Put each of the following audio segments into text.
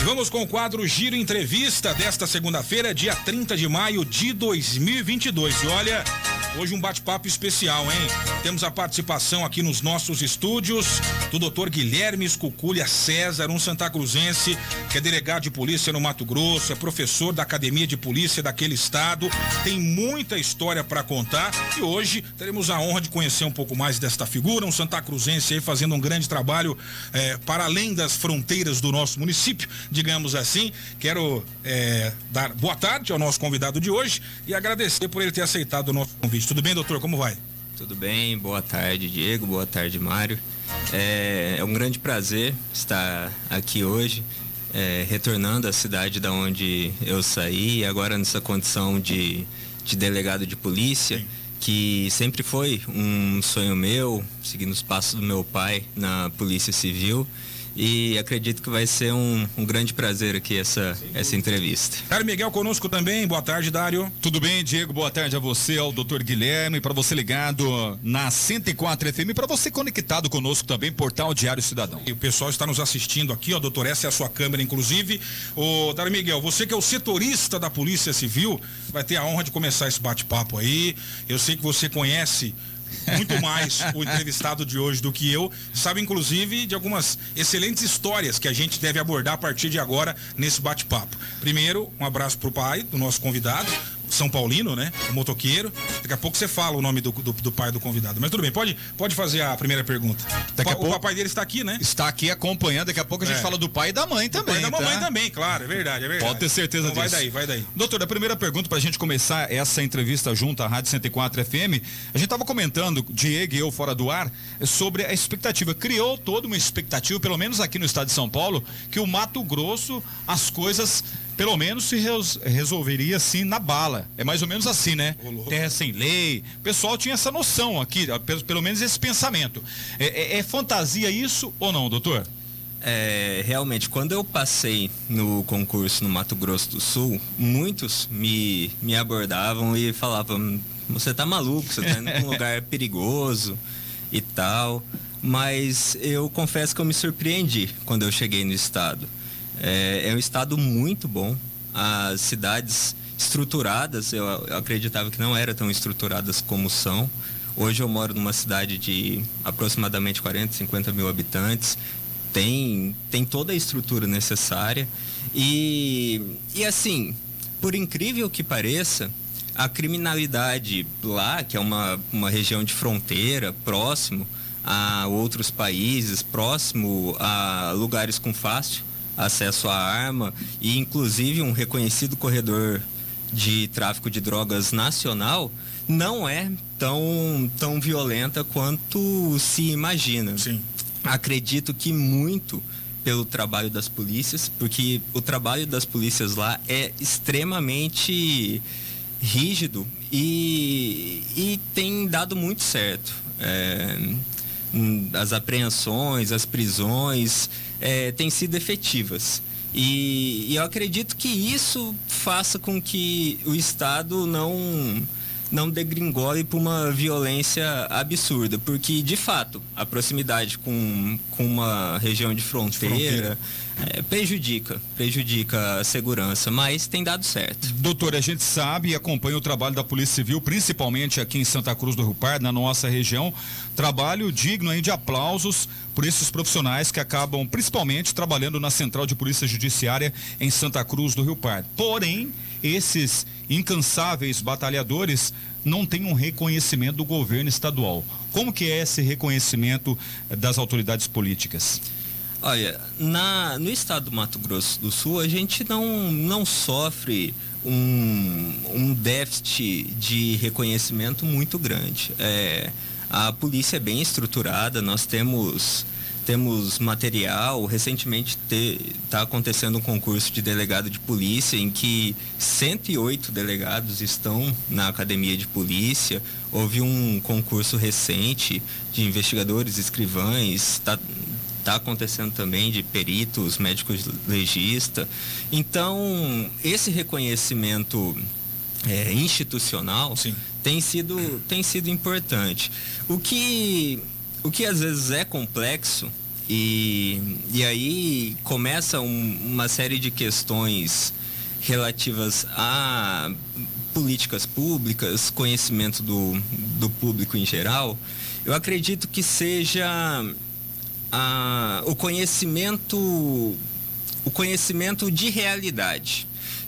Vamos com o quadro Giro Entrevista desta segunda-feira, dia 30 de maio de 2022. E olha, hoje um bate-papo especial, hein? Temos a participação aqui nos nossos estúdios do Dr. Guilherme Escuculha César, um santacruzense que é delegado de polícia no Mato Grosso, é professor da Academia de Polícia daquele estado, tem muita história para contar e hoje teremos a honra de conhecer um pouco mais desta figura, um santacruzense aí fazendo um grande trabalho para além das fronteiras do nosso município, digamos assim. Quero dar boa tarde ao nosso convidado de hoje e agradecer por ele ter aceitado o nosso convite. Tudo bem, doutor? Como vai? Tudo bem, boa tarde, Diego, boa tarde, Mário. É um grande prazer estar aqui hoje, retornando à cidade da onde eu saí, agora nessa condição de delegado de polícia. Sim. Que sempre foi um sonho meu, seguindo os passos do meu pai na Polícia Civil. E acredito que vai ser um grande prazer aqui essa entrevista. Dário Miguel conosco também, boa tarde, Dário. Tudo bem, Diego, boa tarde a você, ao doutor Guilherme, para você ligado na 104 FM, para você conectado conosco também, Portal Diário Cidadão. E o pessoal está nos assistindo aqui, ó, doutor, essa é a sua câmera, inclusive. Ô, Dário Miguel, você que é o setorista da Polícia Civil, vai ter a honra de começar esse bate-papo aí. Eu sei que você conhece muito mais o entrevistado de hoje do que eu, sabe inclusive de algumas excelentes histórias que a gente deve abordar a partir de agora nesse bate-papo. Primeiro, um abraço pro pai do nosso convidado, São Paulino, né? O motoqueiro. Daqui a pouco você fala o nome do pai do convidado. Mas tudo bem, pode fazer a primeira pergunta. O papai dele está aqui, né? Está aqui acompanhando. Daqui a pouco a gente fala do pai e da mãe também. Do pai e da mamãe também, claro, é verdade. Pode ter certeza então disso. Vai daí. Doutor, a primeira pergunta para a gente começar essa entrevista junto à Rádio 104 FM, a gente estava comentando, Diego e eu fora do ar, sobre a expectativa. Criou toda uma expectativa, pelo menos aqui no estado de São Paulo, que o Mato Grosso, as coisas pelo menos se resolveria assim na bala. É mais ou menos assim, né? Terra sem lei. O pessoal tinha essa noção aqui, pelo menos esse pensamento. É fantasia isso ou não, doutor? Realmente, quando eu passei no concurso no Mato Grosso do Sul, muitos me abordavam e falavam: você tá maluco, você tá indo pra um lugar perigoso e tal. Mas eu confesso que eu me surpreendi quando eu cheguei no estado. É um estado muito bom. As cidades estruturadas, eu acreditava que não eram tão estruturadas como são. Hoje eu moro numa cidade de aproximadamente 40, 50 mil habitantes. Tem toda a estrutura necessária. E assim, por incrível que pareça, a criminalidade lá, que é uma região de fronteira, próximo a outros países, próximo a lugares com fácil acesso à arma e inclusive um reconhecido corredor de tráfico de drogas nacional, não é tão violenta quanto se imagina. Sim. Acredito que muito pelo trabalho das polícias, porque o trabalho das polícias lá é extremamente rígido e tem dado muito certo. As apreensões, as prisões têm sido efetivas. E eu acredito que isso faça com que o Estado não degringole para uma violência absurda, porque de fato a proximidade com uma região de fronteira prejudica a segurança, mas tem dado certo. Doutor, a gente sabe e acompanha o trabalho da Polícia Civil, principalmente aqui em Santa Cruz do Rio Pardo, na nossa região, trabalho digno aí de aplausos por esses profissionais que acabam principalmente trabalhando na Central de Polícia Judiciária em Santa Cruz do Rio Pardo. Porém, esses incansáveis batalhadores não têm um reconhecimento do governo estadual. Como que é esse reconhecimento das autoridades políticas? Olha, no estado do Mato Grosso do Sul, a gente não sofre um déficit de reconhecimento muito grande. A polícia é bem estruturada, nós temos material. Recentemente está acontecendo um concurso de delegado de polícia em que 108 delegados estão na academia de polícia. Houve um concurso recente de investigadores, escrivães, está acontecendo também de peritos, médicos legistas. Então, esse reconhecimento institucional tem sido importante. O que às vezes é complexo E aí começa uma série de questões relativas a políticas públicas, conhecimento do público em geral. Eu acredito que seja o conhecimento de realidade,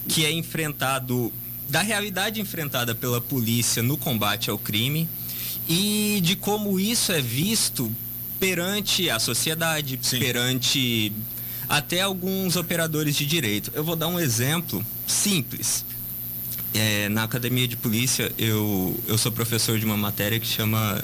que é enfrentado, da realidade enfrentada pela polícia no combate ao crime e de como isso é visto perante a sociedade, Sim. perante até alguns operadores de direito. Eu vou dar um exemplo simples. Na academia de polícia, eu sou professor de uma matéria que chama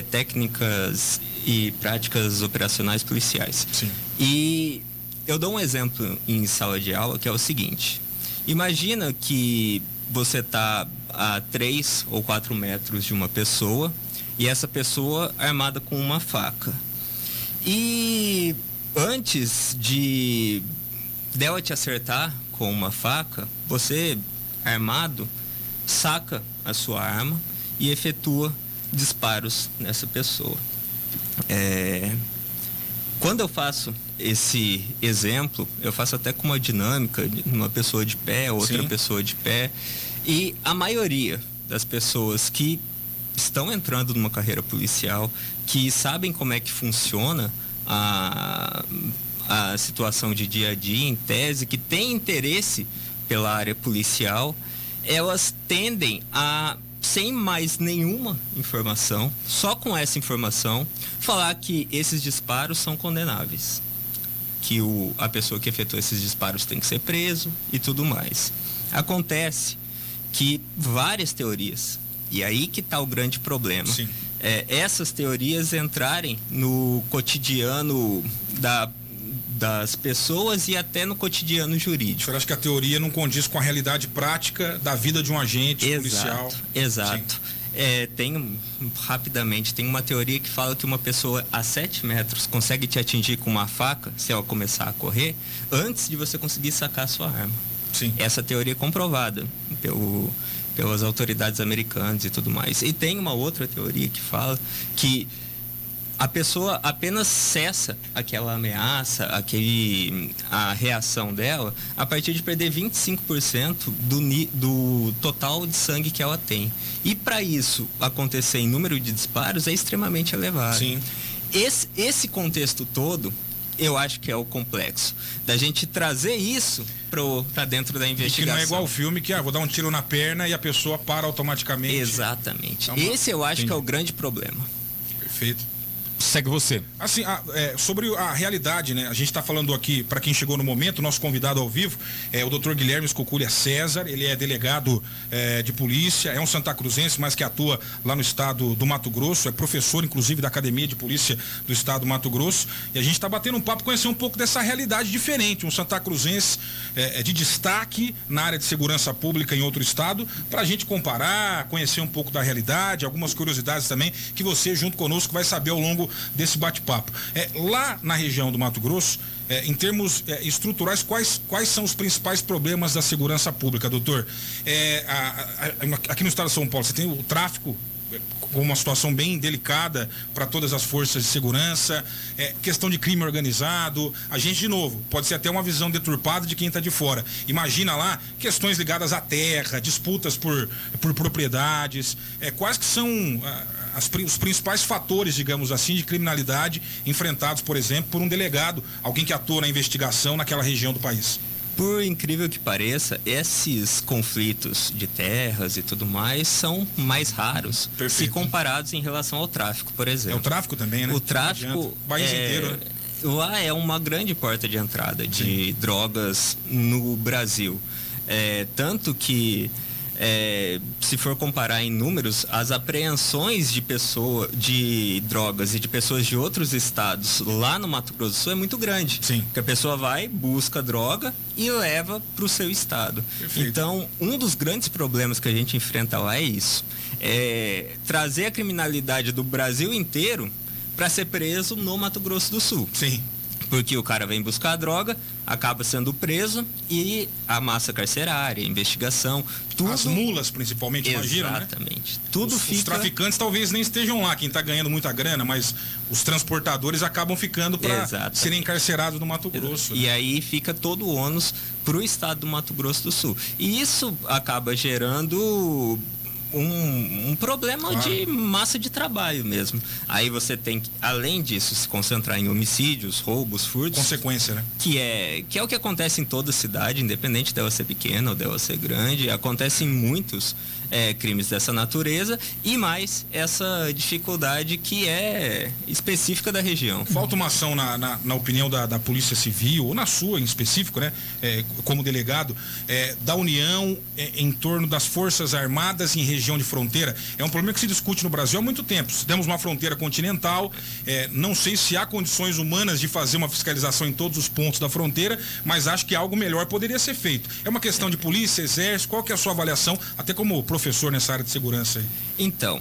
Técnicas e Práticas Operacionais Policiais. Sim. E eu dou um exemplo em sala de aula que é o seguinte: imagina que você está a 3 ou 4 metros de uma pessoa e essa pessoa armada com uma faca. E antes de dela te acertar com uma faca, você, armado, saca a sua arma e efetua disparos nessa pessoa. Quando eu faço esse exemplo, eu faço até com uma dinâmica, uma pessoa de pé, outra Sim. pessoa de pé, e a maioria das pessoas que estão entrando numa carreira policial, que sabem como é que funciona a situação de dia a dia, em tese, que têm interesse pela área policial, elas tendem a, sem mais nenhuma informação, só com essa informação, falar que esses disparos são condenáveis, que a pessoa que efetuou esses disparos tem que ser preso e tudo mais. Acontece que várias teorias, e aí que está o grande problema, Sim. Essas teorias entrarem no cotidiano das pessoas e até no cotidiano jurídico. Eu acho que a teoria não condiz com a realidade prática da vida de um agente policial. Exato. Rapidamente, tem uma teoria que fala que uma pessoa a 7 metros consegue te atingir com uma faca, se ela começar a correr, antes de você conseguir sacar a sua arma. Sim. Essa teoria é comprovada pelas autoridades americanas e tudo mais. E tem uma outra teoria que fala que a pessoa apenas cessa aquela ameaça, a reação dela, a partir de perder 25% do total de sangue que ela tem. E para isso acontecer em número de disparos é extremamente elevado. Sim. Esse contexto todo, eu acho que é o complexo da gente trazer isso para dentro da E investigação. que não é igual o filme que vou dar um tiro na perna e a pessoa para automaticamente. Exatamente. Então, Esse eu acho entendi. que é o grande problema. Perfeito. Segue você. Assim, sobre a realidade, né? A gente está falando aqui, para quem chegou no momento, nosso convidado ao vivo é o Dr. Guilherme Escoculha César. Ele é delegado de polícia, é um santacruzense, mas que atua lá no estado do Mato Grosso, é professor, inclusive, da Academia de Polícia do estado do Mato Grosso. E a gente está batendo um papo, conhecer um pouco dessa realidade diferente, um santacruzense de destaque na área de segurança pública em outro estado, para a gente comparar, conhecer um pouco da realidade, algumas curiosidades também, que você, junto conosco, vai saber ao longo desse bate-papo. Lá na região do Mato Grosso, em termos estruturais, quais são os principais problemas da segurança pública, doutor? Aqui no estado de São Paulo, você tem o tráfico com uma situação bem delicada para todas as forças de segurança, questão de crime organizado. A gente, de novo, pode ser até uma visão deturpada de quem está de fora. Imagina lá questões ligadas à terra, disputas por propriedades. Quais que são os principais fatores, digamos assim, de criminalidade enfrentados, por exemplo, por um delegado, alguém que atua na investigação naquela região do país? Por incrível que pareça, esses conflitos de terras e tudo mais são mais raros. Perfeito. Se comparados em relação ao tráfico, por exemplo. É o tráfico também, né? O tráfico, o país inteiro, né? Lá é uma grande porta de entrada de drogas no Brasil. Tanto que, se for comparar em números, as apreensões de drogas e de pessoas de outros estados lá no Mato Grosso do Sul é muito grande. Sim. Porque a pessoa vai, busca droga e leva para o seu estado. Perfeito. Então, um dos grandes problemas que a gente enfrenta lá é isso. Trazer a criminalidade do Brasil inteiro para ser preso no Mato Grosso do Sul. Sim. Porque o cara vem buscar a droga, acaba sendo preso e a massa carcerária, a investigação, tudo... As mulas, principalmente, imagina, né? Exatamente. Tudo Os traficantes talvez nem estejam lá, quem está ganhando muita grana, mas os transportadores acabam ficando para serem encarcerados no Mato Grosso. E né? Aí fica todo o ônus para o estado do Mato Grosso do Sul. E isso acaba gerando... Um problema de massa de trabalho mesmo. Aí você tem que, além disso, se concentrar em homicídios, roubos, furtos. Consequência, né? Que é o que acontece em toda cidade, independente dela ser pequena ou dela ser grande. Acontecem muitos crimes dessa natureza e mais essa dificuldade que é específica da região. Falta uma ação na opinião da Polícia Civil, ou na sua em específico, né? Como delegado, da União em torno das Forças Armadas em região de fronteira. É um problema que se discute no Brasil há muito tempo. Temos uma fronteira continental, não sei se há condições humanas de fazer uma fiscalização em todos os pontos da fronteira, mas acho que algo melhor poderia ser feito. É uma questão de polícia, exército, qual que é a sua avaliação, até como professor nessa área de segurança aí? Então,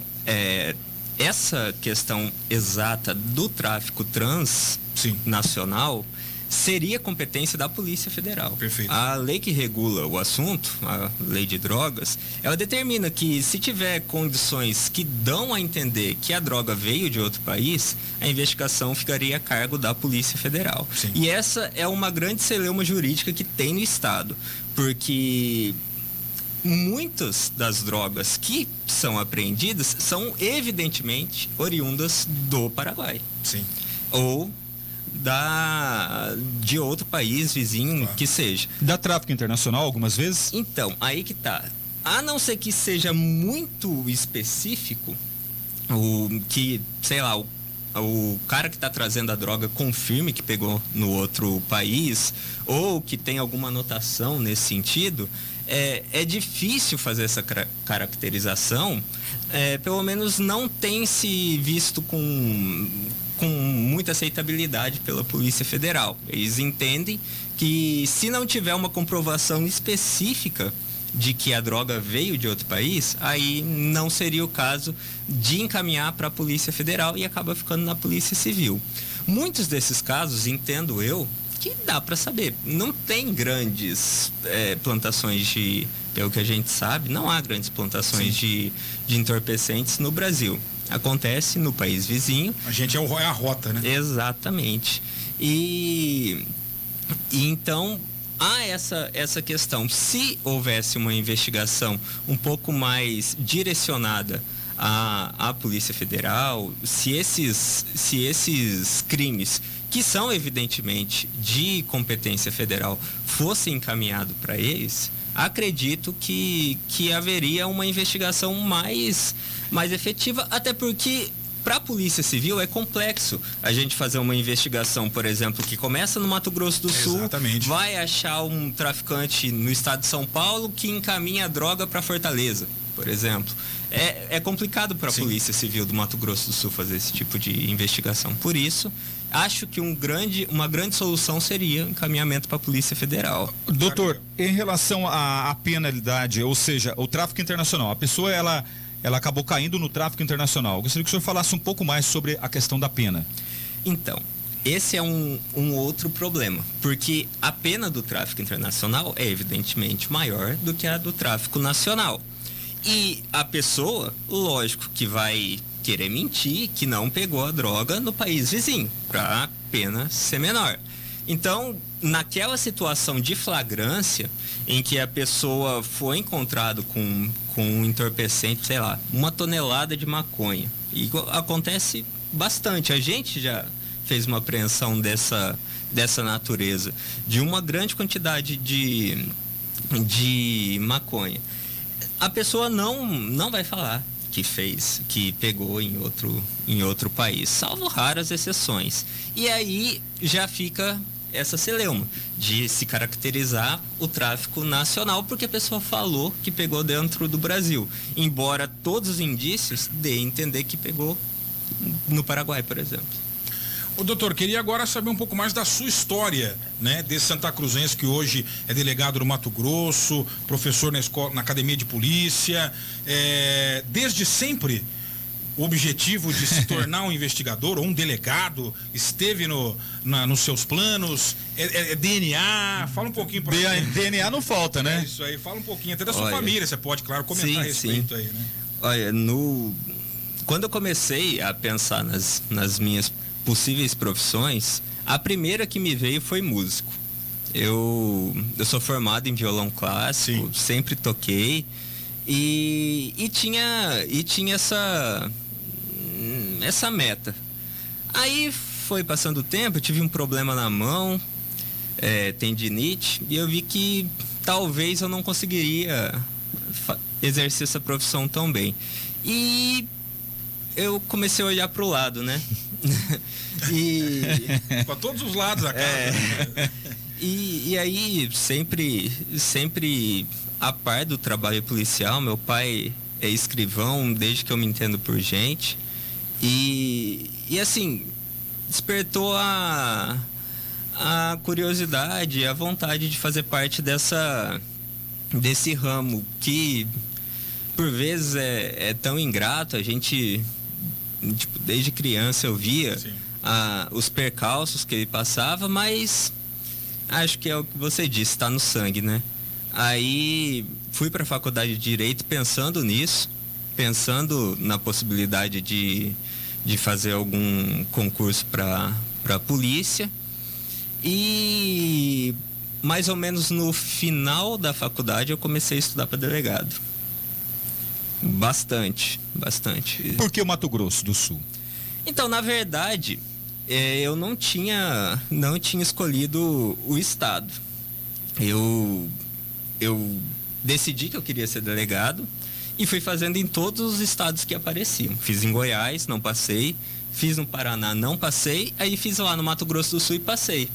essa questão exata do tráfico transnacional seria competência da Polícia Federal. Perfeito. A lei que regula o assunto, a lei de drogas, ela determina que se tiver condições que dão a entender que a droga veio de outro país, a investigação ficaria a cargo da Polícia Federal. Sim. E essa é uma grande celeuma jurídica que tem no Estado, porque muitas das drogas que são apreendidas são evidentemente oriundas do Paraguai. Sim. Ou de outro país vizinho, que seja. Dá tráfico internacional algumas vezes? Então, aí que tá. A não ser que seja muito específico, o cara que está trazendo a droga confirme que pegou no outro país, ou que tem alguma anotação nesse sentido, é difícil fazer essa caracterização. Pelo menos não tem se visto com muita aceitabilidade pela Polícia Federal. Eles entendem que se não tiver uma comprovação específica de que a droga veio de outro país, aí não seria o caso de encaminhar para a Polícia Federal e acaba ficando na Polícia Civil. Muitos desses casos, entendo eu, que dá para saber. Não tem grandes plantações pelo que a gente sabe, não há grandes plantações de entorpecentes no Brasil. Acontece no país vizinho. A gente é a rota, né? Exatamente. E então há essa questão. Se houvesse uma investigação um pouco mais direcionada à Polícia Federal, se esses crimes, que são evidentemente de competência federal, fossem encaminhados para eles, acredito que haveria uma investigação mais efetiva, até porque para a Polícia Civil é complexo a gente fazer uma investigação, por exemplo, que começa no Mato Grosso do Sul, exatamente, vai achar um traficante no estado de São Paulo que encaminha a droga para Fortaleza, por exemplo. É complicado para a Polícia Civil do Mato Grosso do Sul fazer esse tipo de investigação. Por isso, acho que uma grande solução seria o encaminhamento para a Polícia Federal. Doutor, em relação à penalidade, ou seja, o tráfico internacional, a pessoa ela acabou caindo no tráfico internacional. Gostaria que o senhor falasse um pouco mais sobre a questão da pena. Então, esse é um outro problema, porque a pena do tráfico internacional é evidentemente maior do que a do tráfico nacional. E a pessoa, lógico que vai querer mentir que não pegou a droga no país vizinho, para a pena ser menor. Então, naquela situação de flagrância, em que a pessoa foi encontrada com um entorpecente, sei lá, 1 tonelada de maconha, e acontece bastante. A gente já fez uma apreensão dessa natureza, de uma grande quantidade de maconha. A pessoa não vai falar que pegou em outro país, salvo raras exceções. E aí já fica essa celeuma de se caracterizar o tráfico nacional, porque a pessoa falou que pegou dentro do Brasil, embora todos os indícios dêem a entender que pegou no Paraguai, por exemplo. Ô, doutor, queria agora saber um pouco mais da sua história, né? Desse Santa Cruzense que hoje é delegado do Mato Grosso, professor na Academia de Polícia. Desde sempre o objetivo de se tornar um investigador ou um delegado? Esteve nos seus planos? É DNA? Fala um pouquinho pra gente. DNA não falta, né? Isso aí, fala um pouquinho, até da sua família, você pode, claro, comentar a respeito aí, né? Olha, quando eu comecei a pensar nas minhas possíveis profissões, a primeira que me veio foi músico. Eu sou formado em violão clássico, sempre toquei e tinha essa meta. Aí foi passando o tempo, eu tive um problema na mão, tendinite, e eu vi que talvez eu não conseguiria exercer essa profissão tão bem. E eu comecei a olhar para o lado, né? Para todos os lados da casa. E aí, sempre a par do trabalho policial, meu pai é escrivão desde que eu me entendo por gente. E assim, despertou a curiosidade, a vontade de fazer parte desse ramo que, por vezes, é tão ingrato. A gente, tipo, desde criança eu via os percalços que ele passava, mas acho que é o que você disse, está no sangue, né? Aí fui para a faculdade de Direito pensando nisso, pensando na possibilidade de fazer algum concurso para a polícia. E mais ou menos no final da faculdade eu comecei a estudar para delegado. Bastante. Por que o Mato Grosso do Sul? Então, na verdade, eu não tinha escolhido o estado. Eu decidi que eu queria ser delegado e fui fazendo em todos os estados que apareciam. Fiz em Goiás, não passei. Fiz no Paraná, não passei. Aí fiz lá no Mato Grosso do Sul e passei.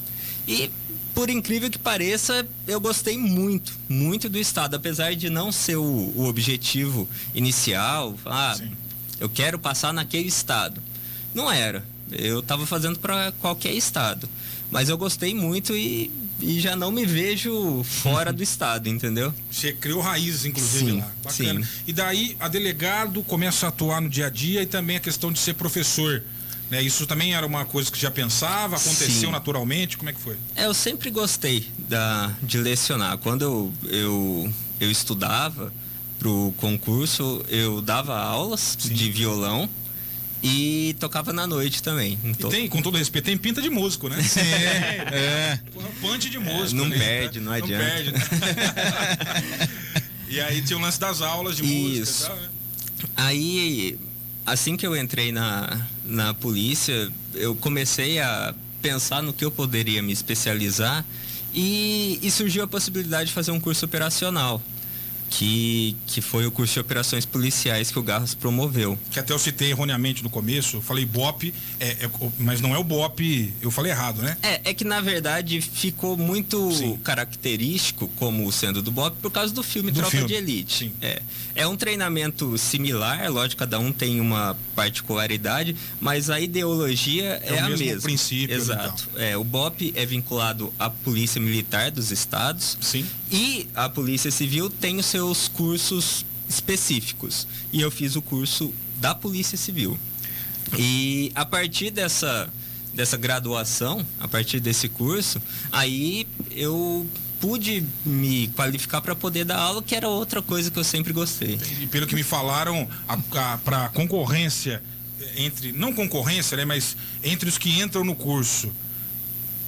E, por incrível que pareça, eu gostei muito do estado. Apesar de não ser o objetivo inicial. Eu quero passar naquele estado. Não era. Eu estava fazendo para qualquer estado. Mas eu gostei muito e já não me vejo fora do estado, entendeu? Você criou raízes, inclusive, lá. Bacana. Sim. E daí, a delegado começa a atuar no dia a dia e também a questão de ser professor, né? Isso também era uma coisa que já pensava, aconteceu naturalmente? Como é que foi? Eu sempre gostei de lecionar. Quando eu estudava pro concurso, eu dava aulas de violão e tocava na noite também. E com todo respeito, tem pinta de músico, né? Sim, Punch de músico. Não ali, perde, não adianta. Não perde, né? E aí tinha o lance das aulas de música e tal, né? Aí, assim que eu entrei na polícia, eu comecei a pensar no que eu poderia me especializar e surgiu a possibilidade de fazer um curso operacional. Que foi o curso de operações policiais que o Garros promoveu. Que até eu citei erroneamente no começo, eu falei BOP, mas não é o BOP, eu falei errado, né? É que na verdade ficou muito característico como sendo do BOP por causa do filme Tropa de Elite. Sim. É um treinamento similar, lógico, cada um tem uma particularidade, mas a ideologia é a mesma. O princípio. Exato. O BOP é vinculado à Polícia Militar dos estados. Sim. E a Polícia Civil tem os seus cursos específicos. E eu fiz o curso da Polícia Civil. E a partir dessa graduação, a partir desse curso, aí eu pude me qualificar para poder dar aula, que era outra coisa que eu sempre gostei. E pelo que me falaram, para concorrência, não concorrência, né, mas entre os que entram no curso,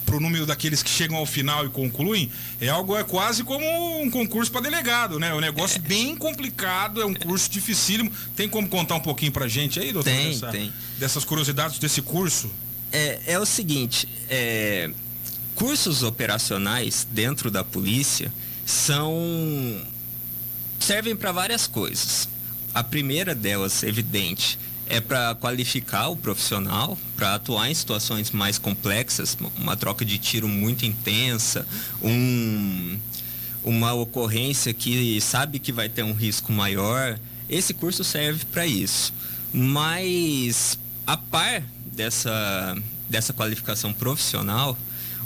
pro número daqueles que chegam ao final e concluem, é quase como um concurso para delegado, né? É um negócio bem complicado, é um curso dificílimo. Tem como contar um pouquinho pra gente aí, doutor? Tem. Dessas curiosidades desse curso? É o seguinte, cursos operacionais dentro da polícia servem para várias coisas. A primeira delas, evidente, é para qualificar o profissional, para atuar em situações mais complexas, uma troca de tiro muito intensa, uma ocorrência que sabe que vai ter um risco maior. Esse curso serve para isso. Mas, a par dessa qualificação profissional,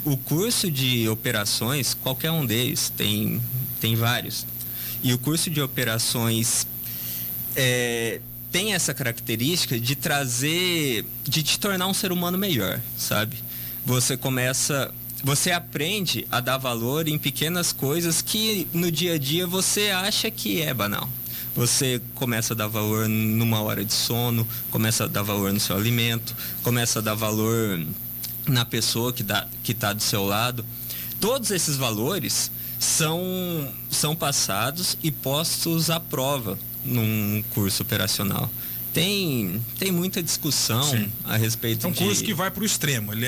o curso de operações, qualquer um deles, tem vários. E o curso de operações tem essa característica de de te tornar um ser humano melhor, sabe? Você aprende a dar valor em pequenas coisas que no dia a dia você acha que é banal. Você começa a dar valor numa hora de sono, começa a dar valor no seu alimento, começa a dar valor na pessoa que está do seu lado. Todos esses valores são passados e postos à prova num curso operacional. Tem muita discussão a respeito de... É um curso que vai para o extremo. Ele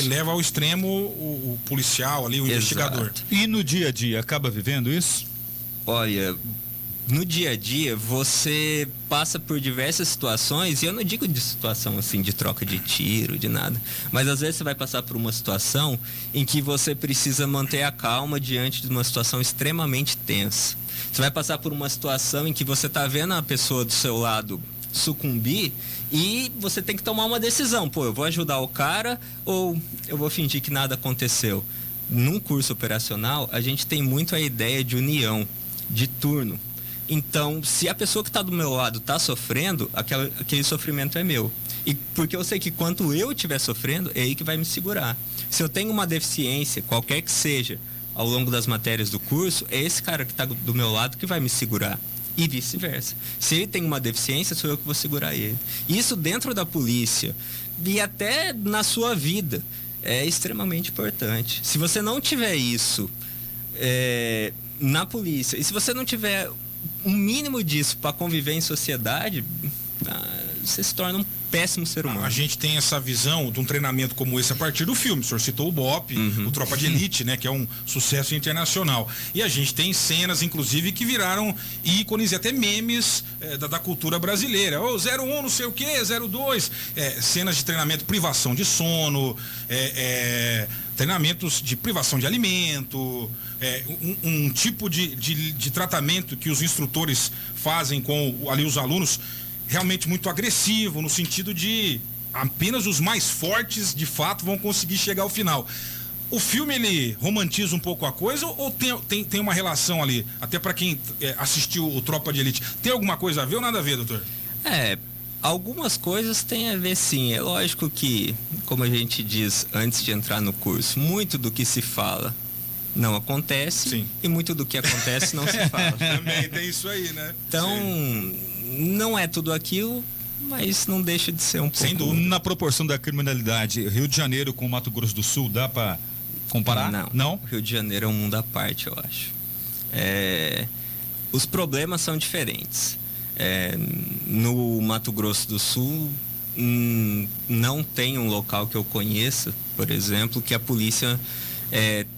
leva ao extremo o policial ali, o investigador. E no dia a dia, acaba vivendo isso? Olha, no dia a dia você passa por diversas situações, e eu não digo de situação assim de troca de tiro, de nada, mas às vezes você vai passar por uma situação em que você precisa manter a calma diante de uma situação extremamente tensa. Você vai passar por uma situação em que você está vendo a pessoa do seu lado sucumbir e você tem que tomar uma decisão. Pô, eu vou ajudar o cara ou eu vou fingir que nada aconteceu? Num curso operacional, a gente tem muito a ideia de união, de turno. Então, se a pessoa que está do meu lado está sofrendo, aquele sofrimento é meu. E porque eu sei que quando eu estiver sofrendo, é aí que vai me segurar. Se eu tenho uma deficiência, qualquer que seja, ao longo das matérias do curso, é esse cara que está do meu lado que vai me segurar. E vice-versa. Se ele tem uma deficiência, sou eu que vou segurar ele. Isso dentro da polícia e até na sua vida é extremamente importante. Se você não tiver isso na polícia, e se você não tiver um mínimo disso para conviver em sociedade, você se torna um péssimo ser humano. A gente tem essa visão de um treinamento como esse a partir do filme. O senhor citou o BOPE, o Tropa de Elite, né, que é um sucesso internacional. E a gente tem cenas, inclusive, que viraram ícones e até memes da cultura brasileira. 01 não sei o quê, 02. Cenas de treinamento, privação de sono, treinamentos de privação de alimento, um tipo de tratamento que os instrutores fazem com ali os alunos, realmente muito agressivo, no sentido de apenas os mais fortes de fato vão conseguir chegar ao final. O filme, ele romantiza um pouco a coisa ou tem uma relação ali? Até para quem assistiu o Tropa de Elite, tem alguma coisa a ver ou nada a ver, doutor? Algumas coisas tem a ver, sim. É lógico que, como a gente diz antes de entrar no curso, muito do que se fala não acontece. Sim. E muito do que acontece não se fala. Também tem isso aí, né? Então, não é tudo aquilo, mas não deixa de ser um pouco... Sem dúvida. Na proporção da criminalidade, Rio de Janeiro com Mato Grosso do Sul, dá para comparar? Não? Rio de Janeiro é um mundo à parte, eu acho. Os problemas são diferentes. No Mato Grosso do Sul, não tem um local que eu conheça, por exemplo, que a polícia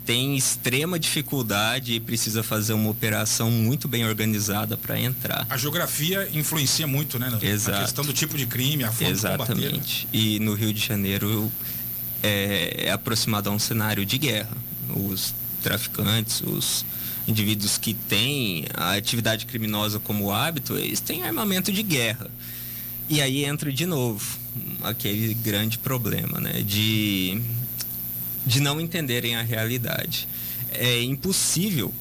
tem extrema dificuldade e precisa fazer uma operação muito bem organizada para entrar. A geografia influencia muito, né? Exato. A questão do tipo de crime, a forma de combater. Exatamente. E no Rio de Janeiro é aproximado a um cenário de guerra. Os traficantes, os indivíduos que têm a atividade criminosa como hábito, eles têm armamento de guerra. E aí entra de novo aquele grande problema, né? De não entenderem a realidade. É impossível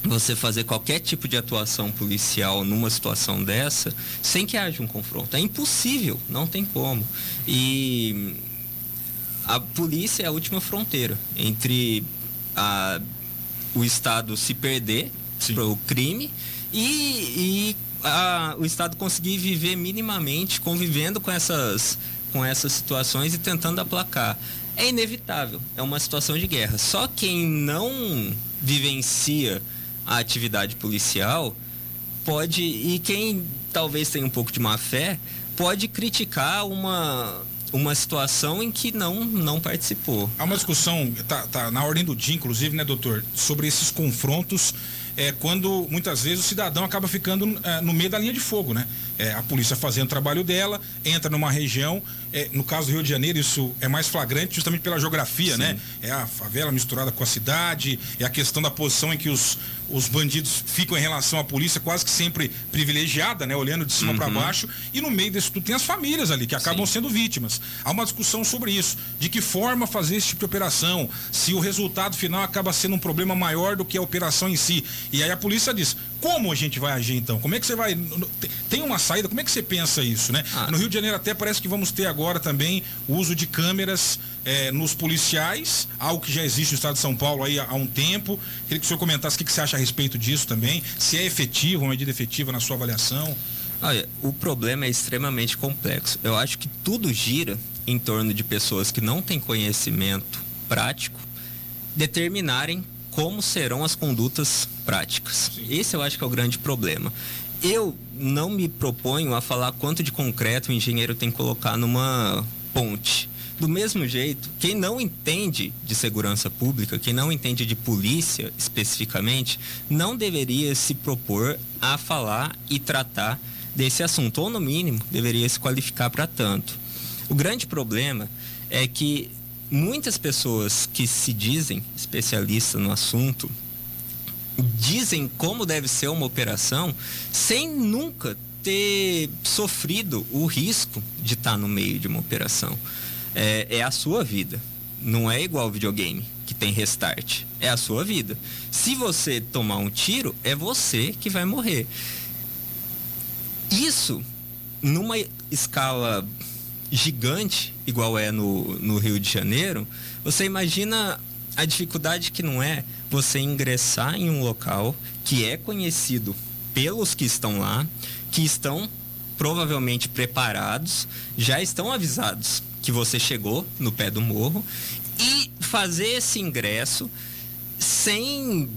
você fazer qualquer tipo de atuação policial numa situação dessa sem que haja um confronto. É impossível, não tem como. E a polícia é a última fronteira entre o Estado se perder para o crime e o Estado conseguir viver minimamente convivendo com essas situações e tentando aplacar. É inevitável, é uma situação de guerra. Só quem não vivencia a atividade policial pode, e quem talvez tenha um pouco de má fé, pode criticar uma situação em que não participou. Há uma discussão, tá na ordem do dia, inclusive, né, doutor, sobre esses confrontos, quando muitas vezes o cidadão acaba ficando no meio da linha de fogo, né? A polícia fazendo o trabalho dela, entra numa região, no caso do Rio de Janeiro isso é mais flagrante justamente pela geografia, sim, né? É a favela misturada com a cidade, é a questão da posição em que os bandidos ficam em relação à polícia quase que sempre privilegiada, né? Olhando de cima para baixo, e no meio disso tudo tem as famílias ali que acabam sendo vítimas. armadas. Há uma discussão sobre isso, de que forma fazer esse tipo de operação, se o resultado final acaba sendo um problema maior do que a operação em si. E aí a polícia diz, como a gente vai agir então? Como é que você vai... Tem uma saída? Como é que você pensa isso, né? No Rio de Janeiro até parece que vamos ter agora também o uso de câmeras nos policiais, algo que já existe no estado de São Paulo aí há um tempo. Queria que o senhor comentasse o que você acha a respeito disso também, se é efetivo, uma medida efetiva na sua avaliação. Olha, o problema é extremamente complexo. Eu acho que tudo gira em torno de pessoas que não têm conhecimento prático determinarem como serão as condutas práticas. Sim. Esse eu acho que é o grande problema. Eu não me proponho a falar quanto de concreto o engenheiro tem que colocar numa ponte. Do mesmo jeito, quem não entende de segurança pública, quem não entende de polícia especificamente, não deveria se propor a falar e tratar desse assunto, ou no mínimo, deveria se qualificar para tanto. O grande problema é que muitas pessoas que se dizem especialistas no assunto dizem como deve ser uma operação sem nunca ter sofrido o risco de estar no meio de uma operação. É a sua vida. Não é igual videogame, que tem restart. É a sua vida. Se você tomar um tiro, é você que vai morrer. Isso, numa escala gigante, igual é no Rio de Janeiro, você imagina a dificuldade que não é você ingressar em um local que é conhecido pelos que estão lá, que estão provavelmente preparados, já estão avisados que você chegou no pé do morro, e fazer esse ingresso sem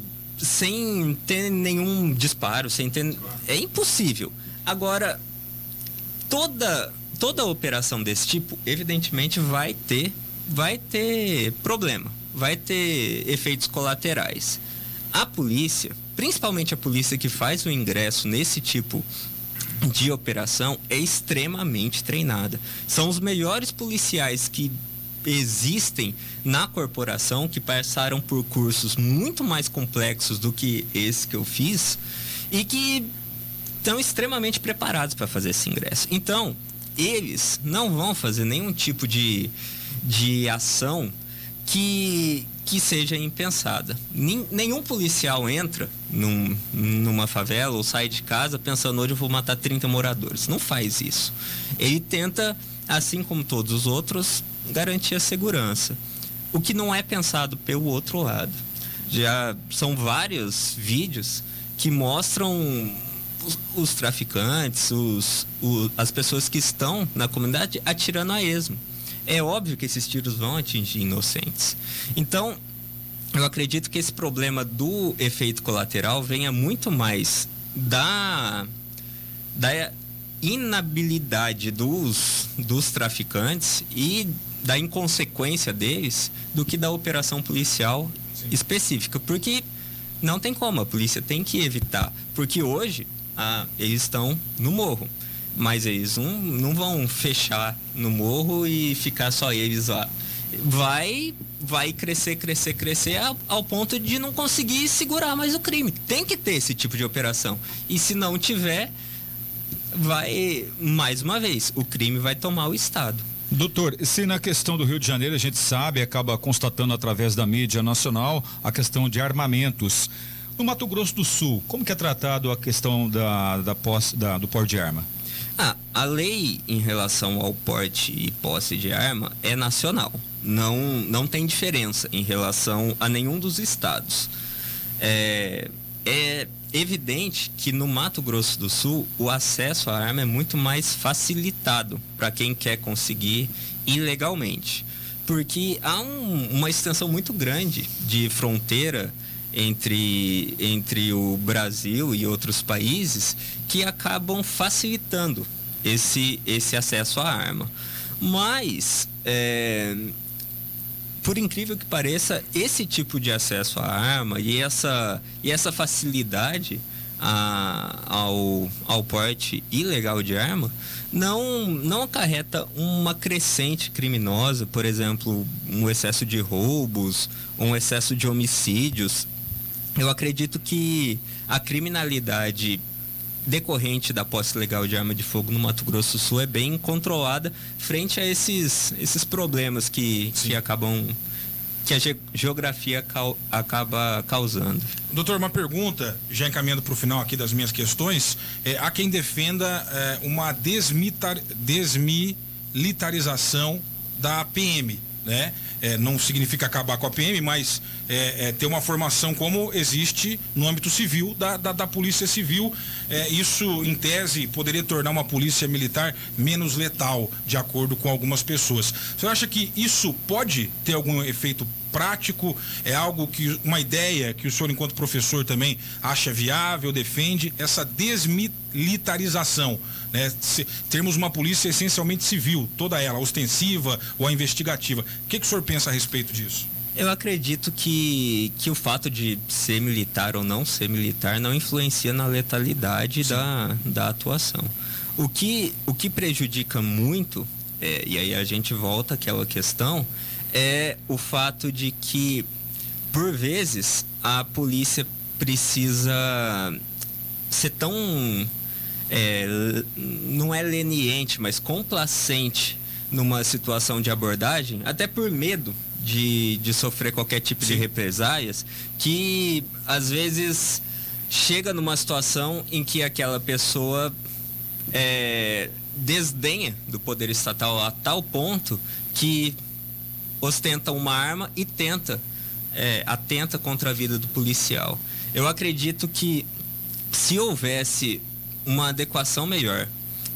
ter nenhum disparo, sem ter... É impossível. Agora, toda operação desse tipo, evidentemente, vai ter problema, vai ter efeitos colaterais. A polícia, principalmente a polícia que faz o ingresso nesse tipo de operação, é extremamente treinada. São os melhores policiais que existem na corporação, que passaram por cursos muito mais complexos do que esse que eu fiz e que estão extremamente preparados para fazer esse ingresso. Então, eles não vão fazer nenhum tipo de ação que seja impensada. Nenhum policial entra numa favela ou sai de casa pensando, hoje eu vou matar 30 moradores. Não faz isso. Ele tenta, assim como todos os outros, garantir a segurança. O que não é pensado pelo outro lado. Já são vários vídeos que mostram os traficantes, as pessoas que estão na comunidade atirando a esmo. É óbvio que esses tiros vão atingir inocentes. Então, eu acredito que esse problema do efeito colateral venha muito mais da inabilidade dos traficantes e da inconsequência deles do que da operação policial específica. Porque não tem como, a polícia tem que evitar. Porque hoje, eles estão no morro. Mas eles não vão fechar no morro e ficar só eles lá. Vai crescer ao ponto de não conseguir segurar mais o crime. Tem que ter esse tipo de operação. E se não tiver, mais uma vez, o crime vai tomar o Estado. Doutor, se na questão do Rio de Janeiro a gente sabe, acaba constatando através da mídia nacional a questão de armamentos. No Mato Grosso do Sul, como que é tratado a questão do porte de arma? A lei em relação ao porte e posse de arma é nacional. Não tem diferença em relação a nenhum dos estados. É evidente que no Mato Grosso do Sul o acesso à arma é muito mais facilitado para quem quer conseguir ilegalmente. Porque há uma extensão muito grande de fronteira entre o Brasil e outros países que acabam facilitando esse acesso à arma. Mas, por incrível que pareça, esse tipo de acesso à arma e essa facilidade ao porte ilegal de arma não acarreta uma crescente criminosa, por exemplo, um excesso de roubos, um excesso de homicídios. Eu acredito que a criminalidade decorrente da posse legal de arma de fogo no Mato Grosso do Sul é bem controlada frente a esses problemas que acabam, que a geografia acaba causando. Doutor, uma pergunta, já encaminhando para o final aqui das minhas questões, há quem defenda uma desmilitarização da PM, né? Não significa acabar com a PM, mas ter uma formação como existe no âmbito civil da Polícia Civil. Isso, em tese, poderia tornar uma polícia militar menos letal, de acordo com algumas pessoas. Você acha que isso pode ter algum efeito prático? É algo que, uma ideia que o senhor, enquanto professor, também acha viável, defende, essa desmilitarização, né? Termos uma polícia essencialmente civil, toda ela, ostensiva ou a investigativa. O que o senhor pensa a respeito disso? Eu acredito que o fato de ser militar ou não ser militar não influencia na letalidade da atuação. O que prejudica muito, e aí a gente volta àquela questão, é o fato de que, por vezes, a polícia precisa ser tão, não é leniente, mas complacente numa situação de abordagem, até por medo de sofrer qualquer tipo de represálias, que às vezes chega numa situação em que aquela pessoa desdenha do poder estatal a tal ponto que ostenta uma arma e atenta contra a vida do policial. Eu acredito que, se houvesse uma adequação melhor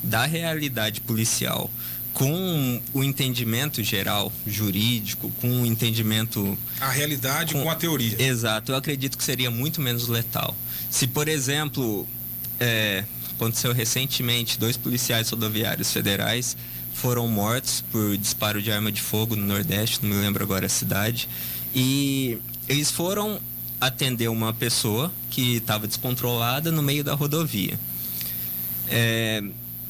da realidade policial com o entendimento geral jurídico, com o entendimento... A realidade com a teoria. Exato, eu acredito que seria muito menos letal. Se, por exemplo, aconteceu recentemente, 2 policiais rodoviários federais foram mortos por disparo de arma de fogo no Nordeste, não me lembro agora a cidade, e eles foram atender uma pessoa que estava descontrolada no meio da rodovia.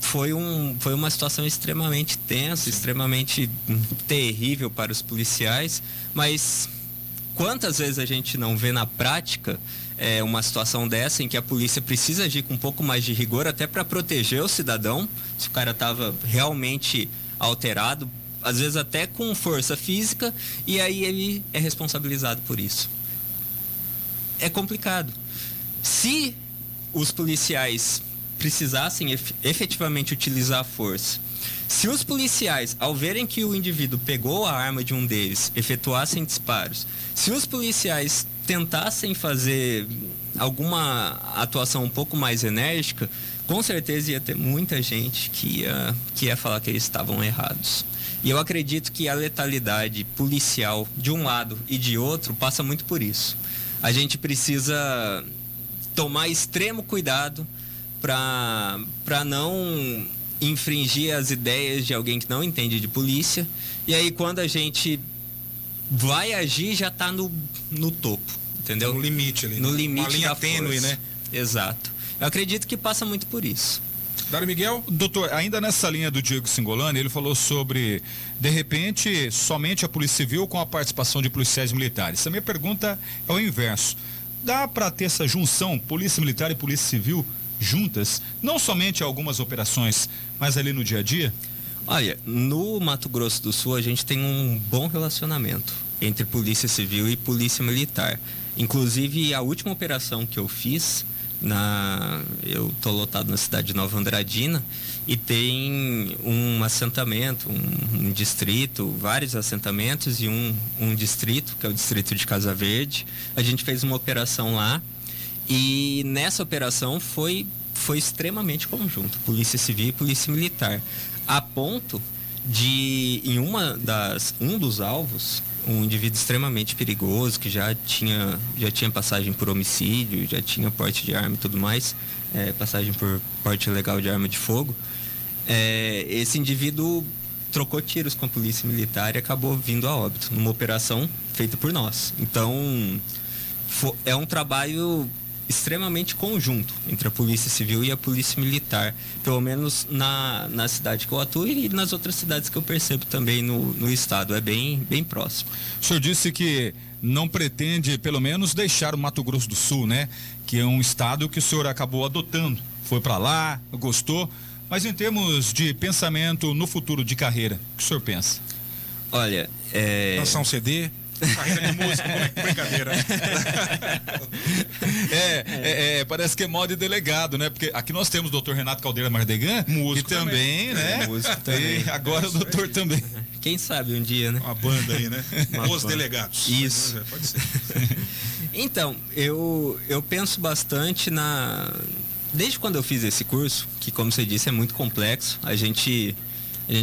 Foi uma situação extremamente tensa, extremamente terrível para os policiais, mas quantas vezes a gente não vê na prática uma situação dessa em que a polícia precisa agir com um pouco mais de rigor até para proteger o cidadão, se o cara estava realmente alterado, às vezes até com força física, e aí ele é responsabilizado por isso. É complicado. Se os policiais precisassem efetivamente utilizar a força, se os policiais, ao verem que o indivíduo pegou a arma de um deles, efetuassem disparos, se os policiais tentassem fazer alguma atuação um pouco mais enérgica, com certeza ia ter muita gente que ia falar que eles estavam errados. E eu acredito que a letalidade policial de um lado e de outro passa muito por isso. A gente precisa tomar extremo cuidado para não infringir as ideias de alguém que não entende de polícia, e aí quando a gente vai agir já está no topo, entendeu? No limite ali. No limite, uma linha da tênue, força. né? Exato. Eu acredito que passa muito por isso. Dário Miguel? Doutor, ainda nessa linha do Diego Singolani, ele falou sobre, de repente, somente a Polícia Civil com a participação de policiais militares. A minha pergunta é o inverso. Dá para ter essa junção, Polícia Militar e Polícia Civil, juntas, não somente algumas operações, mas ali no dia a dia? Olha, no Mato Grosso do Sul a gente tem um bom relacionamento entre Polícia Civil e Polícia Militar. Inclusive, a última operação que eu fiz, eu tô lotado na cidade de Nova Andradina, e tem um assentamento, um distrito, vários assentamentos e um distrito, que é o distrito de Casa Verde. A gente fez uma operação lá, e nessa operação foi extremamente conjunto, Polícia Civil e Polícia Militar, a ponto de, em um dos alvos, um indivíduo extremamente perigoso, que já tinha passagem por homicídio, já tinha porte de arma e tudo mais, passagem por porte ilegal de arma de fogo, esse indivíduo trocou tiros com a Polícia Militar e acabou vindo a óbito, numa operação feita por nós. Então, é um trabalho extremamente conjunto entre a Polícia Civil e a Polícia Militar, pelo menos na cidade que eu atuo e nas outras cidades que eu percebo também no estado. É bem próximo. O senhor disse que não pretende, pelo menos, deixar o Mato Grosso do Sul, né? Que é um estado que o senhor acabou adotando. Foi para lá, gostou, mas em termos de pensamento no futuro de carreira, o que o senhor pensa? Olha, lançar um CD, carreira de música, brincadeira. Parece que é moda de delegado, né? Porque aqui nós temos o doutor Renato Caldeira Mardegan, músico e também, né? Músico também. E agora o doutor também. Quem sabe um dia, né? Uma banda aí, né? Os delegados. Isso. Pode ser. Então, eu penso bastante desde quando eu fiz esse curso, que como você disse é muito complexo, a gente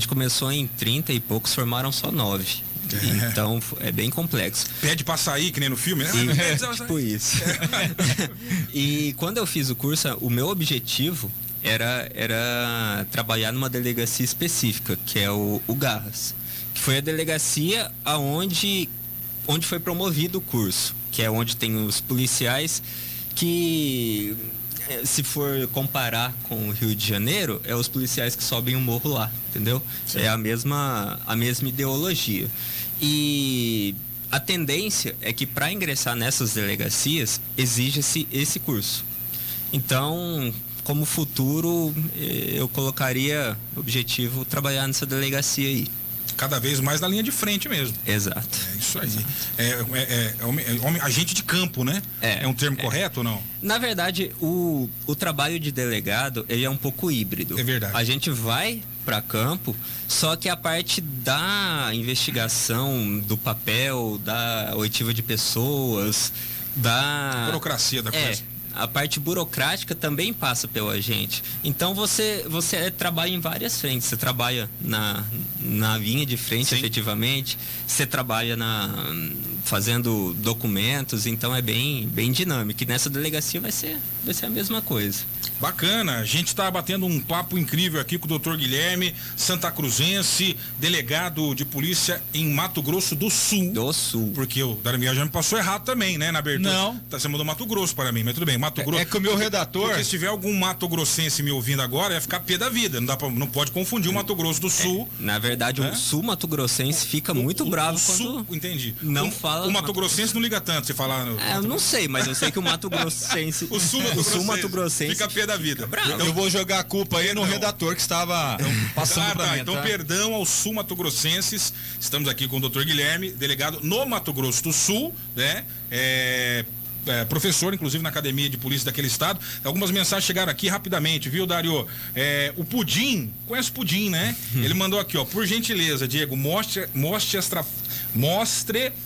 começou em 30 e poucos, formaram só 9. Então é bem complexo. Pede pra sair, que nem no filme, né? Tipo isso. E quando eu fiz o curso, o meu objetivo era trabalhar numa delegacia específica, que é o Garras, que foi a delegacia onde foi promovido o curso, que é onde tem os policiais que, se for comparar com o Rio de Janeiro, é os policiais que sobem o morro lá, entendeu? Sim. É a mesma ideologia. E a tendência é que para ingressar nessas delegacias exige-se esse curso. Então, como futuro, eu colocaria objetivo trabalhar nessa delegacia aí. Cada vez mais na linha de frente mesmo. Exato. É isso aí. Agente de campo, né? É um termo correto ou não? Na verdade, o trabalho de delegado, ele é um pouco híbrido. É verdade. A gente vai para campo, só que a parte da investigação, do papel, da oitiva de pessoas, da burocracia da coisa. A parte burocrática também passa pelo agente. Então você trabalha em várias frentes. Você trabalha na linha de frente, sim, efetivamente. Você trabalha fazendo documentos. Então é bem dinâmico. E nessa delegacia vai ser a mesma coisa. Bacana, a gente está batendo um papo incrível aqui com o doutor Guilherme, Santa Cruzense, delegado de polícia em Mato Grosso do Sul. Do Sul. Porque o Darmiel já me passou errado também, né, na abertura. Não. Você mandou Mato Grosso para mim, mas tudo bem, Mato Grosso. É que o meu redator... Porque se tiver algum Mato Grossense me ouvindo agora, ia ficar pé da vida. Não pode confundir o Mato Grosso do Sul. Na verdade, o Sul Mato Grossense fica muito bravo quando... Sul, entendi. Não fala... O Mato Grossense não liga tanto, você falar... Eu não sei, mas eu sei que o Mato Grossense... o Sul Mato Grossense fica pé da vida. Eu vou jogar a culpa aí no redator que estava passando pra mim. Então, perdão aos sul-mato-grossenses. Estamos aqui com o doutor Guilherme, delegado no Mato Grosso do Sul, né? Professor, inclusive, na Academia de Polícia daquele estado. Algumas mensagens chegaram aqui rapidamente, viu, Dario? O Pudim, conhece o Pudim, né? Ele mandou aqui, ó, por gentileza, Diego, mostre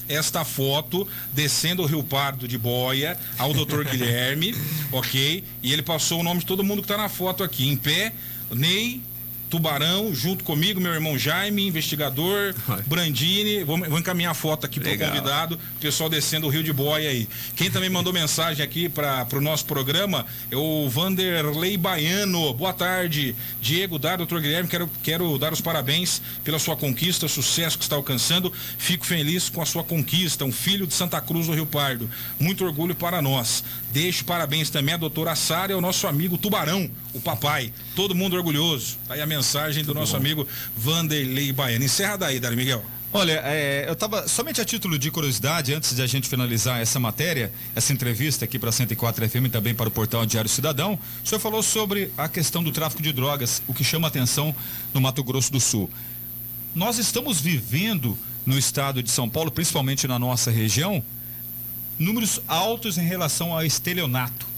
esta foto descendo o Rio Pardo de boia ao doutor Guilherme, ok? E ele passou o nome de todo mundo que tá na foto aqui, em pé, Ney, Tubarão, junto comigo, meu irmão Jaime, investigador, Brandini. Vou encaminhar a foto aqui pro convidado, o pessoal descendo o Rio de Boia aí. Quem também mandou mensagem aqui pro nosso programa é o Vanderlei Baiano. Boa tarde, Diego, doutor Guilherme, quero dar os parabéns pela sua conquista, sucesso que está alcançando. Fico feliz com a sua conquista, um filho de Santa Cruz do Rio Pardo. Muito orgulho para nós. Deixo parabéns também à doutora Sara e ao nosso amigo Tubarão, o papai. Todo mundo orgulhoso. Tá aí a mensagem do nosso amigo Vanderlei Baiano. Encerra daí, Dário Miguel. Olha, eu estava, somente a título de curiosidade, antes de a gente finalizar essa matéria, essa entrevista aqui para a 104 FM e também para o portal Diário Cidadão, o senhor falou sobre a questão do tráfico de drogas, o que chama atenção no Mato Grosso do Sul. Nós estamos vivendo no estado de São Paulo, principalmente na nossa região, números altos em relação ao estelionato.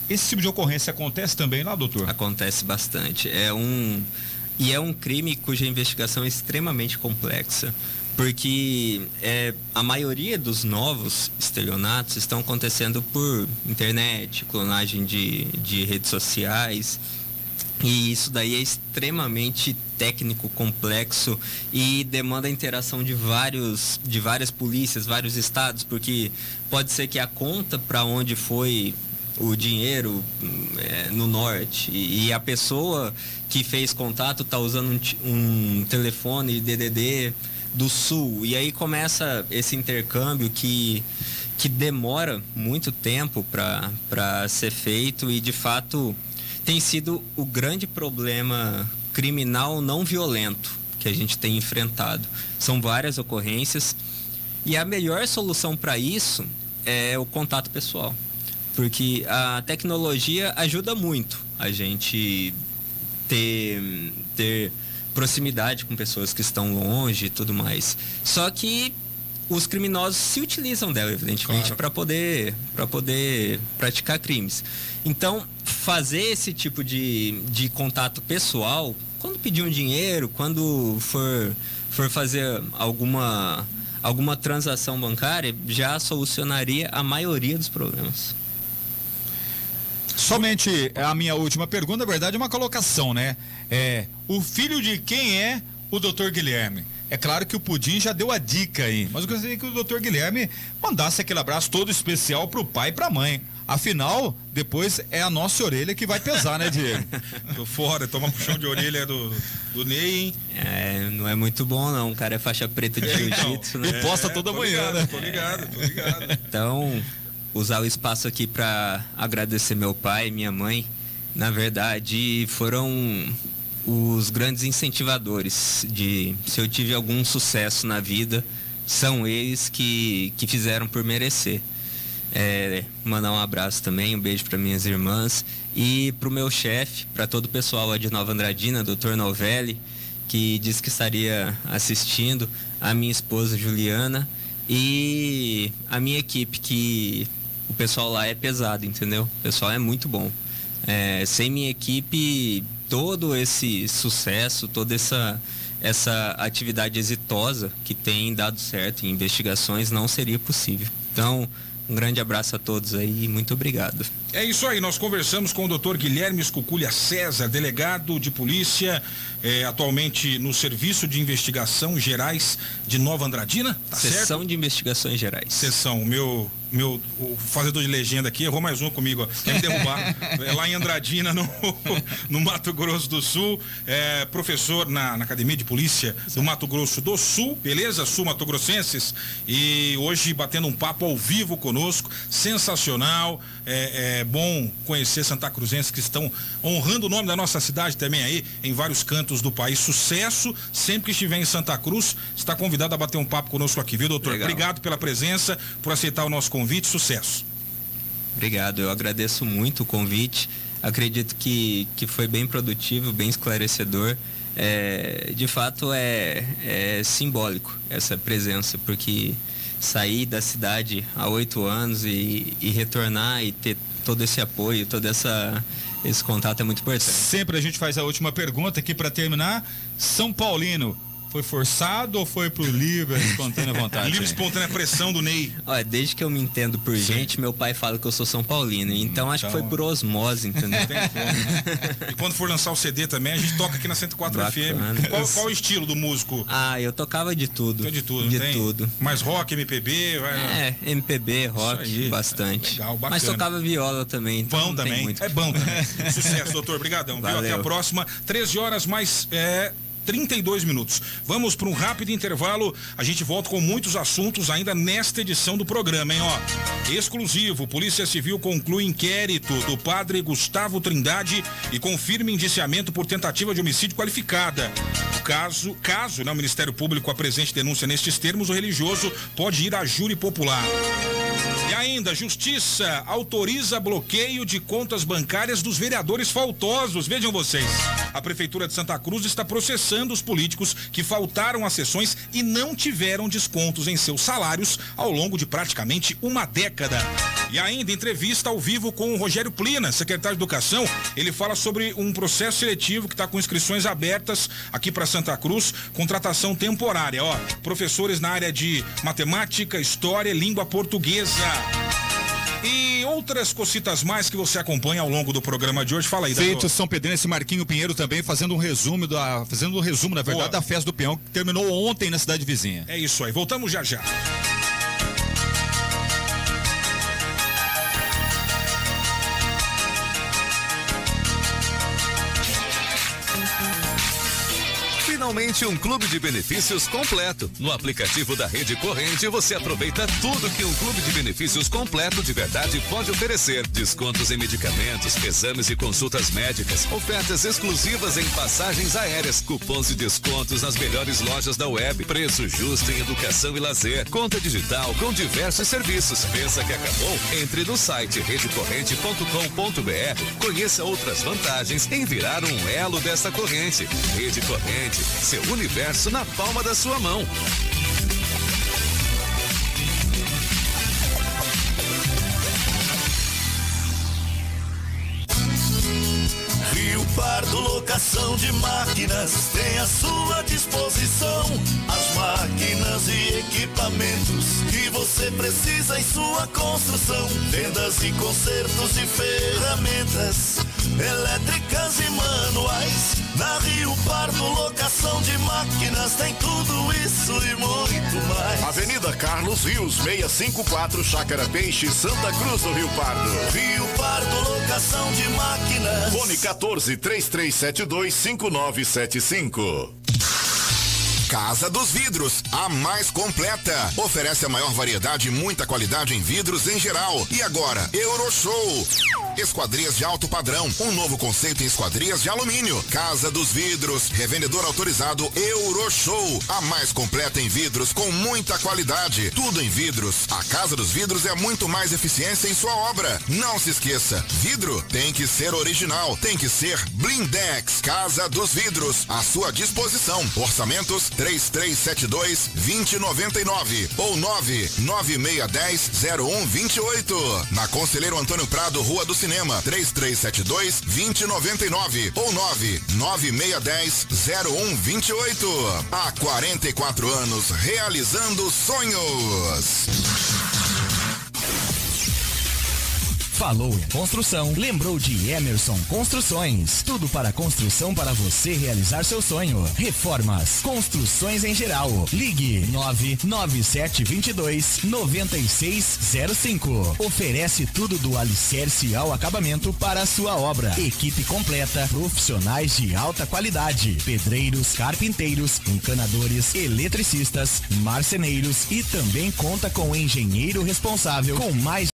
Esse tipo de ocorrência acontece também lá, doutor? Acontece bastante. É um crime cuja investigação é extremamente complexa, porque a maioria dos novos estelionatos estão acontecendo por internet, clonagem de redes sociais, e isso daí é extremamente técnico, complexo e demanda a interação de várias polícias, vários estados, porque pode ser que a conta para onde foi o dinheiro no norte e a pessoa que fez contato está usando um telefone DDD do Sul. E aí começa esse intercâmbio que demora muito tempo para ser feito e, de fato, tem sido o grande problema criminal não violento que a gente tem enfrentado. São várias ocorrências e a melhor solução para isso é o contato pessoal, porque a tecnologia ajuda muito a gente ter proximidade com pessoas que estão longe e tudo mais. Só que os criminosos se utilizam dela, evidentemente, para poder praticar crimes. Então, fazer esse tipo de contato pessoal, quando pedir um dinheiro, quando for fazer alguma transação bancária, já solucionaria a maioria dos problemas. Somente a minha última pergunta, na verdade, é uma colocação, né? O filho de quem é o Dr. Guilherme? É claro que o Pudim já deu a dica aí, mas eu gostaria que o Dr. Guilherme mandasse aquele abraço todo especial pro pai e pra mãe. Afinal, depois é a nossa orelha que vai pesar, né, Diego? Tô fora, toma um puxão de orelha do Ney, hein? Não é muito bom não, o cara é faixa preta de jiu-jitsu, né? E posta toda manhã, né? Tô ligado. Então, usar o espaço aqui para agradecer meu pai e minha mãe, na verdade, foram os grandes incentivadores se eu tive algum sucesso na vida, são eles que fizeram por merecer. Mandar um abraço também, um beijo para minhas irmãs e para o meu chefe, para todo o pessoal lá de Nova Andradina, Dr. Novelli, que disse que estaria assistindo, a minha esposa Juliana e a minha equipe, que o pessoal lá é pesado, entendeu? O pessoal é muito bom. Sem minha equipe, todo esse sucesso, toda essa atividade exitosa que tem dado certo em investigações não seria possível. Então, um grande abraço a todos aí e muito obrigado. É isso aí, nós conversamos com o Dr. Guilherme Escuculha César, delegado de polícia, atualmente no Serviço de Investigação Gerais de Nova Andradina, tá certo? Seção de Investigações Gerais. Seção, o fazedor de legenda aqui errou mais um comigo, ó. Quer me derrubar. Lá em Andradina, no Mato Grosso do Sul, professor na Academia de Polícia do Mato Grosso do Sul, beleza? Sul Mato Grossenses, e hoje batendo um papo ao vivo conosco, sensacional, é bom conhecer Santa Cruzenses que estão honrando o nome da nossa cidade também aí, em vários cantos do país. Sucesso, sempre que estiver em Santa Cruz, está convidado a bater um papo conosco aqui, viu, doutor? Legal. Obrigado pela presença, por aceitar o nosso convite, sucesso. Obrigado, eu agradeço muito o convite, acredito que foi bem produtivo, bem esclarecedor. De fato é simbólico essa presença, porque sair da cidade há 8 anos e retornar e ter todo esse apoio, todo esse contato é muito importante. Sempre a gente faz a última pergunta aqui para terminar. São Paulino, foi forçado ou foi por livre, espontânea vontade? Livre, espontânea pressão do Ney. Olha, desde que eu me entendo por gente, meu pai fala que eu sou São Paulino. Então acho que foi por osmose, entendeu? Tem como. E quando for lançar o CD também, a gente toca aqui na 104 FM. Qual o estilo do músico? Eu tocava de tudo. De tudo, de tem? Tudo. Mais rock, MPB? MPB, rock, bastante. Legal, bacana. Mas tocava viola também. Então bom também. É bom também. Sucesso, doutor. Obrigadão. Viu? Até a próxima. 13 horas mais 32 minutos. Vamos para um rápido intervalo. A gente volta com muitos assuntos ainda nesta edição do programa, hein? Exclusivo. Polícia Civil conclui inquérito do padre Gustavo Trindade e confirma indiciamento por tentativa de homicídio qualificada. Caso o Ministério Público apresente denúncia nestes termos, o religioso pode ir a júri popular. E ainda, Justiça autoriza bloqueio de contas bancárias dos vereadores faltosos. Vejam vocês, a Prefeitura de Santa Cruz está processando os políticos que faltaram às sessões e não tiveram descontos em seus salários ao longo de praticamente uma década. E ainda, entrevista ao vivo com o Rogério Plina, secretário de Educação. Ele fala sobre um processo seletivo que está com inscrições abertas aqui para Santa Cruz, contratação temporária. Professores na área de matemática, história, língua portuguesa. E outras cositas mais que você acompanha ao longo do programa de hoje. Fala aí, Feito São Pedrense Marquinho Pinheiro também fazendo um resumo na verdade, da festa do peão que terminou ontem na cidade vizinha. É isso aí, voltamos já já. finalmente um clube de benefícios completo. No aplicativo da Rede Corrente você aproveita tudo que um clube de benefícios completo de verdade pode oferecer. Descontos em medicamentos, exames e consultas médicas, ofertas exclusivas em passagens aéreas, cupons de descontos nas melhores lojas da web, preço justo em educação e lazer, conta digital com diversos serviços. Pensa que acabou? Entre no site redecorrente.com.br, conheça outras vantagens em virar um elo dessa corrente. Rede Corrente, seu universo na palma da sua mão. Rio Pardo Locação de Máquinas tem à sua disposição as máquinas e equipamentos que você precisa em sua construção. Vendas e consertos de ferramentas elétricas e manuais. Na Rio Pardo Locação de Máquinas tem tudo isso e muito mais. Avenida Carlos Rios, 654, Chácara Peixe, Santa Cruz do Rio Pardo. Rio Pardo Locação de Máquinas. Fone 14-3372-5975. Casa dos Vidros, a mais completa. Oferece a maior variedade e muita qualidade em vidros em geral. E agora, Euroshow. Esquadrias de alto padrão, um novo conceito em esquadrias de alumínio. Casa dos Vidros, revendedor autorizado Euroshow, a mais completa em vidros com muita qualidade. Tudo em vidros. A Casa dos Vidros é muito mais eficiência em sua obra. Não se esqueça, vidro tem que ser original, tem que ser Blindex. Casa dos Vidros, à sua disposição. Orçamentos 3372-2099 ou 99610-0128. Na Conselheiro Antônio Prado, Rua do Cinema, 3372-2099 ou 99610-0128. Há 44 anos realizando sonhos. Falou em construção, lembrou de Emerson Construções. Tudo para construção para você realizar seu sonho. Reformas, construções em geral. Ligue 99722-9605. Oferece tudo do alicerce ao acabamento para a sua obra. Equipe completa, profissionais de alta qualidade. Pedreiros, carpinteiros, encanadores, eletricistas, marceneiros e também conta com engenheiro responsável com mais